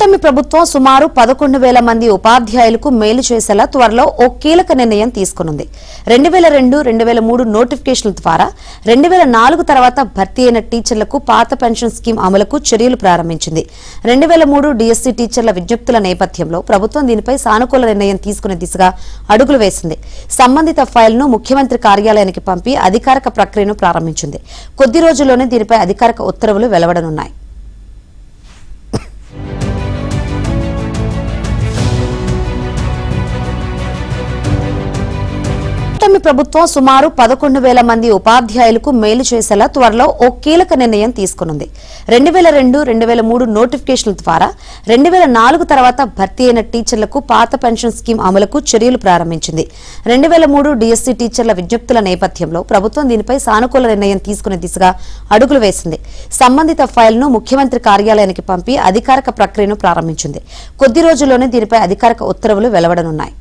కూటమి ప్రభుత్వం సుమారు 11,000 మంది ఉపాధ్యాయులకు మేలు చేసేలా త్వరలో ఓ కీలక నిర్ణయం తీసుకునుంది. 2002, 2003 నోటిఫికేషన్ల ద్వారా 2004 తర్వాత భర్తీ అయిన టీచర్లకు పాత పెన్షన్ స్కీమ్ అమలుకు చర్యలు ప్రారంభించింది. 2003 డిఎస్సీ టీచర్ల విజ్ఞప్తుల నేపథ్యంలో ప్రభుత్వం దీనిపై సానుకూల నిర్ణయం తీసుకునే దిశగా అడుగులు వేసింది. సంబంధిత ఫైల్ను ముఖ్యమంత్రి కార్యాలయానికి పంపి అధికారిక ప్రక్రియను ప్రారంభించింది. కొద్ది రోజుల్లోనే దీనిపై అధికారిక ఉత్తర్వులు వెలువడనున్నాయి. కూటమి ప్రభుత్వం సుమారు 11,000 మంది ఉపాధ్యాయులకు మేలు చేసేలా త్వరలో ఓ కీలక నిర్ణయం తీసుకునుంది. 2002, 2003 నోటిఫికేషన్ల ద్వారా 2004 తర్వాత భర్తీ అయిన టీచర్లకు పాత పెన్షన్ స్కీమ్ అమలుకు చర్యలు ప్రారంభించింది. 2003 డిఎస్సీ టీచర్ల విజ్ఞప్తుల నేపథ్యంలో ప్రభుత్వం దీనిపై సానుకూల నిర్ణయం తీసుకునే దిశగా అడుగులు వేసింది. సంబంధిత ఫైల్ను ముఖ్యమంత్రి కార్యాలయానికి పంపి అధికారిక ప్రక్రియను ప్రారంభించింది. కొద్ది రోజుల్లోనే దీనిపై అధికారిక ఉత్తర్వులు వెలువడనున్నాయి.